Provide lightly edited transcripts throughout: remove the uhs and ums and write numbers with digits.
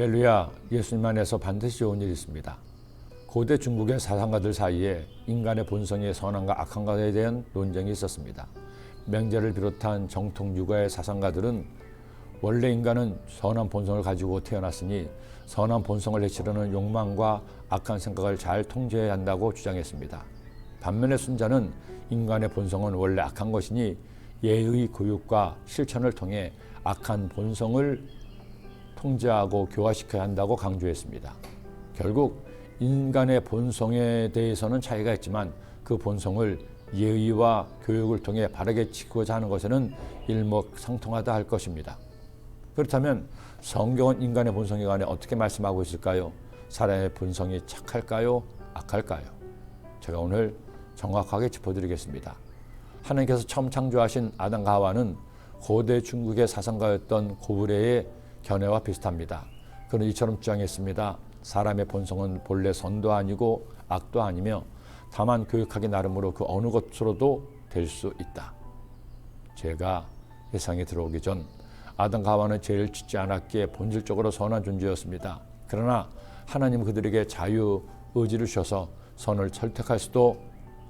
할렐루야, 예수님 안에서 반드시 좋은 일이 있습니다. 고대 중국의 사상가들 사이에 인간의 본성의 선함과 악함에 대한 논쟁이 있었습니다. 맹자를 비롯한 정통 육아의 사상가들은 원래 인간은 선한 본성을 가지고 태어났으니 선한 본성을 해치려는 욕망과 악한 생각을 잘 통제해야 한다고 주장했습니다. 반면에 순자는 인간의 본성은 원래 악한 것이니 예의 교육과 실천을 통해 악한 본성을 통제하고 교화시켜야 한다고 강조했습니다. 결국 인간의 본성에 대해서는 차이가 있지만 그 본성을 예의와 교육을 통해 바르게 지키고자 하는 것에는 일맥상통하다 할 것입니다. 그렇다면 성경은 인간의 본성에 관해 어떻게 말씀하고 있을까요? 사람의 본성이 착할까요? 악할까요? 제가 오늘 정확하게 짚어드리겠습니다. 하나님께서 처음 창조하신 아담과 하와는 고대 중국의 사상가였던 고구려의 견해와 비슷합니다. 그는 이처럼 주장했습니다. 사람의 본성은 본래 선도 아니고 악도 아니며 다만 교육하기 나름으로 그 어느 것으로도 될 수 있다. 죄가 세상에 들어오기 전 아담과 하와는 죄를 짓지 않았기에 본질적으로 선한 존재였습니다. 그러나 하나님은 그들에게 자유 의지를 주셔서 선을 선택할 수도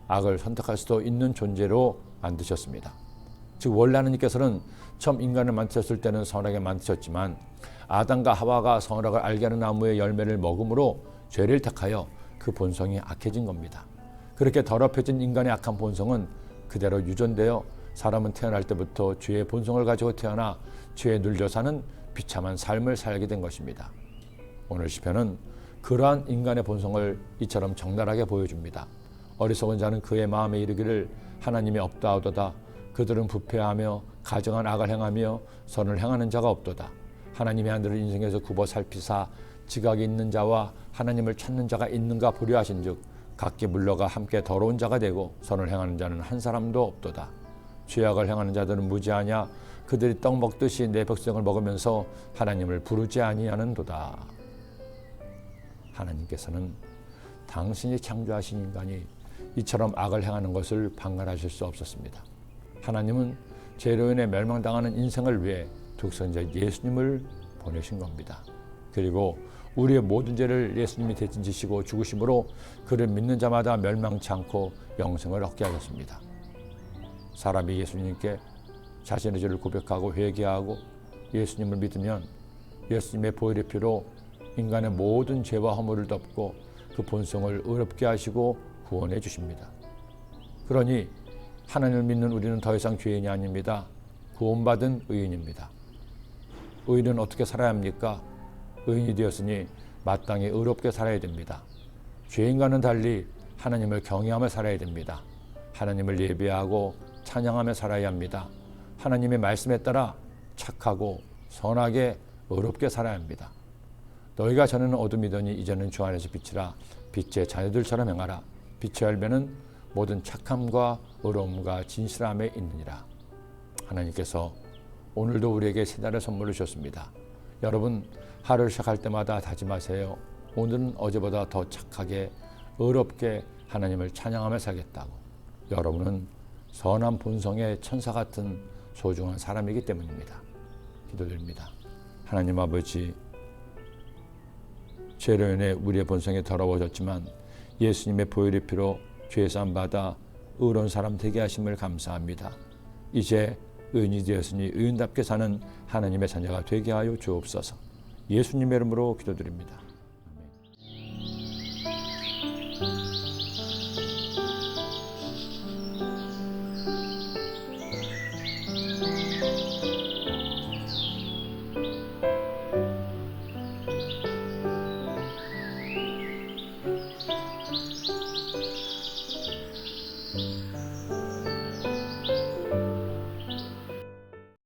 악을 선택할 수도 있는 존재로 만드셨습니다. 즉 원래 하나님께서는 처음 인간을 만드셨을 때는 선하게 만드셨지만 아담과 하와가 선악을 알게 하는 나무의 열매를 먹음으로 죄를 택하여 그 본성이 악해진 겁니다. 그렇게 더럽혀진 인간의 악한 본성은 그대로 유전되어 사람은 태어날 때부터 죄의 본성을 가지고 태어나 죄에 눌려 사는 비참한 삶을 살게 된 것입니다. 오늘 시편은 그러한 인간의 본성을 이처럼 적나라하게 보여줍니다. 어리석은 자는 그의 마음에 이르기를 하나님이 없다 하도다. 그들은 부패하며 가증한 악을 행하며 선을 행하는 자가 없도다. 하나님의 하늘을 인생에서 굽어 살피사 지각이 있는 자와 하나님을 찾는 자가 있는가 보려 하신즉 각기 물러가 함께 더러운 자가 되고 선을 행하는 자는 한 사람도 없도다. 죄악을 행하는 자들은 무지하냐 그들이 떡 먹듯이 내 백성을 먹으면서 하나님을 부르지 아니하는도다. 하나님께서는 당신이 창조하신 인간이 이처럼 악을 행하는 것을 방관하실 수 없었습니다. 하나님은 죄로 인해 멸망당하는 인생을 위해 독생자 예수님을 보내신 겁니다. 그리고 우리의 모든 죄를 예수님이 대신 지시고 죽으심으로 그를 믿는 자마다 멸망치 않고 영생을 얻게 하셨습니다. 사람이 예수님께 자신의 죄를 고백하고 회개하고 예수님을 믿으면 예수님의 보혈의 피로 인간의 모든 죄와 허물을 덮고 그 본성을 의롭게 하시고 구원해 주십니다. 그러니 하나님을 믿는 우리는 더 이상 죄인이 아닙니다. 구원받은 의인입니다. 의인은 어떻게 살아야 합니까? 의인이 되었으니 마땅히 의롭게 살아야 됩니다. 죄인과는 달리 하나님을 경외하며 살아야 됩니다. 하나님을 예배하고 찬양하며 살아야 합니다. 하나님의 말씀에 따라 착하고 선하게 의롭게 살아야 합니다. 너희가 전에는 어둠이더니 이제는 주 안에서 빛이라. 빛의 자녀들처럼 행하라. 빛의 열매는 모든 착함과 의로움과 진실함에 있느니라. 하나님께서 오늘도 우리에게 새 날을 선물로 주셨습니다. 여러분 하루를 시작할 때마다 다짐하세요. 오늘은 어제보다 더 착하게 의롭게 하나님을 찬양하며 살겠다고. 여러분은 선한 본성의 천사 같은 소중한 사람이기 때문입니다. 기도드립니다. 하나님 아버지, 죄로 인해 우리의 본성이 더러워졌지만 예수님의 보혈의 피로 죄사함 받아 의로운 사람 되게 하심을 감사합니다. 이제 의인이 되었으니 의인답게 사는 하나님의 자녀가 되게 하여 주옵소서. 예수님의 이름으로 기도드립니다.